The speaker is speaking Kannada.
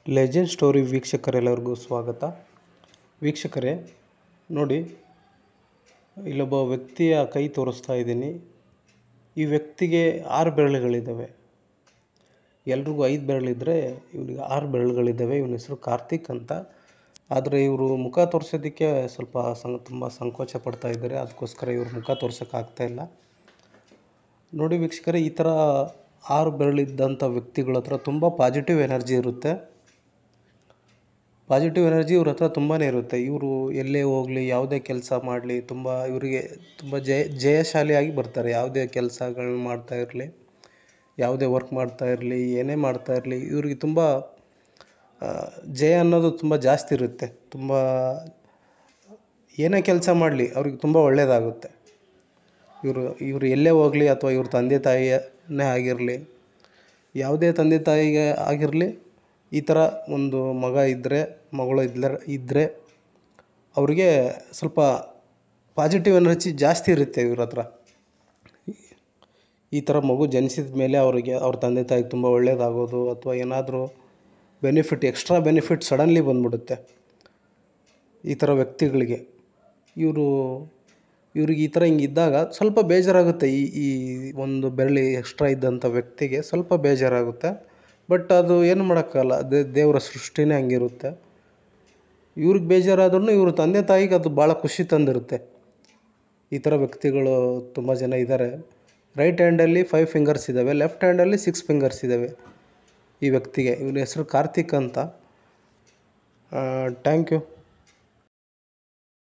ಲೆಜೆಂಡ್ ಸ್ಟೋರಿ ವೀಕ್ಷಕರೆಲ್ಲರಿಗೂ ಸ್ವಾಗತ. ವೀಕ್ಷಕರೇ ನೋಡಿ, ಇಲ್ಲೊಬ್ಬ ವ್ಯಕ್ತಿಯ ಕೈ ತೋರಿಸ್ತಾ ಇದ್ದೀನಿ. ಈ ವ್ಯಕ್ತಿಗೆ 6 ಬೆರಳುಗಳಿದ್ದಾವೆ. ಎಲ್ರಿಗೂ 5 ಬೆರಳಿದ್ದರೆ ಇವನಿಗೆ 6 ಬೆರಳುಗಳಿದ್ದಾವೆ. ಇವನ ಹೆಸರು ಕಾರ್ತಿಕ್ ಅಂತ. ಆದರೆ ಇವರು ಮುಖ ತೋರಿಸೋದಕ್ಕೆ ಸ್ವಲ್ಪ ತುಂಬ ಸಂಕೋಚ ಪಡ್ತಾ ಇದ್ದಾರೆ. ಅದಕ್ಕೋಸ್ಕರ ಇವ್ರ ಮುಖ ತೋರ್ಸೋಕ್ಕಾಗ್ತಾಯಿಲ್ಲ. ನೋಡಿ ವೀಕ್ಷಕರೇ, ಈ ಥರ 6 ಬೆರಳಿದ್ದಂಥ ವ್ಯಕ್ತಿಗಳ ಹತ್ರ ತುಂಬ ಪಾಸಿಟಿವ್ ಎನರ್ಜಿ ಇರುತ್ತೆ. ಪಾಸಿಟಿವ್ ಎನರ್ಜಿ ಇವ್ರ ಹತ್ರ ತುಂಬಾ ಇರುತ್ತೆ. ಇವರು ಎಲ್ಲೇ ಹೋಗಲಿ, ಯಾವುದೇ ಕೆಲಸ ಮಾಡಲಿ, ಇವರಿಗೆ ತುಂಬ ಜಯಶಾಲಿಯಾಗಿ ಬರ್ತಾರೆ. ಯಾವುದೇ ಕೆಲಸಗಳನ್ನ ಮಾಡ್ತಾ ಇರಲಿ, ಯಾವುದೇ ವರ್ಕ್ ಮಾಡ್ತಾ ಇರಲಿ, ಏನೇ ಮಾಡ್ತಾ ಇರಲಿ, ಇವ್ರಿಗೆ ತುಂಬ ಜಯ ಅನ್ನೋದು ತುಂಬ ಜಾಸ್ತಿ ಇರುತ್ತೆ. ಏನೇ ಕೆಲಸ ಮಾಡಲಿ ಅವ್ರಿಗೆ ತುಂಬ ಒಳ್ಳೆಯದಾಗುತ್ತೆ. ಇವರು ಎಲ್ಲೇ ಹೋಗಲಿ, ಅಥವಾ ಇವ್ರ ತಂದೆ ತಾಯಿಯೇ ಆಗಿರಲಿ, ಯಾವುದೇ ತಂದೆ ತಾಯಿಗೆ ಆಗಿರಲಿ, ಈ ಥರ ಒಂದು ಮಗಳು ಇದ್ದರೆ ಅವ್ರಿಗೆ ಸ್ವಲ್ಪ ಪಾಸಿಟಿವ್ ಎನರ್ಜಿ ಜಾಸ್ತಿ ಇರುತ್ತೆ ಇವ್ರ ಹತ್ರ. ಈ ಥರ ಮಗು ಜನಿಸಿದ ಮೇಲೆ ಅವ್ರ ತಂದೆ ತಾಯಿಗೆ ತುಂಬ ಒಳ್ಳೆಯದಾಗೋದು, ಅಥವಾ ಏನಾದರೂ ಎಕ್ಸ್ಟ್ರಾ ಬೆನಿಫಿಟ್ ಸಡನ್ಲಿ ಬಂದ್ಬಿಡುತ್ತೆ ಈ ಥರ ವ್ಯಕ್ತಿಗಳಿಗೆ. ಇವ್ರಿಗೆ ಈ ಥರ ಹಿಂಗಿದ್ದಾಗ ಸ್ವಲ್ಪ ಬೇಜಾರಾಗುತ್ತೆ. ಈ ಒಂದು ಬೆರಳು ಎಕ್ಸ್ಟ್ರಾ ಇದ್ದಂಥ ವ್ಯಕ್ತಿಗೆ ಸ್ವಲ್ಪ ಬೇಜಾರಾಗುತ್ತೆ. ಬಟ್ ಅದು ಏನು ಮಾಡೋಕ್ಕಾಗಲ್ಲ, ದೇವರ ಸೃಷ್ಟಿನೇ ಹಂಗಿರುತ್ತೆ. ಇವ್ರಿಗೆ ಬೇಜಾರಾದ್ರೂ ಇವ್ರ ತಂದೆ ತಾಯಿಗೆ ಅದು ಭಾಳ ಖುಷಿ ತಂದಿರುತ್ತೆ. ಈ ಥರ ವ್ಯಕ್ತಿಗಳು ತುಂಬ ಜನ ಇದ್ದಾರೆ. ರೈಟ್ ಹ್ಯಾಂಡಲ್ಲಿ 5 ಫಿಂಗರ್ಸ್ ಇದ್ದಾವೆ, ಲೆಫ್ಟ್ ಹ್ಯಾಂಡಲ್ಲಿ 6 ಫಿಂಗರ್ಸ್ ಇದ್ದಾವೆ ಈ ವ್ಯಕ್ತಿಗೆ. ಇವನ ಹೆಸರು ಕಾರ್ತಿಕ್ ಅಂತ. Thank you.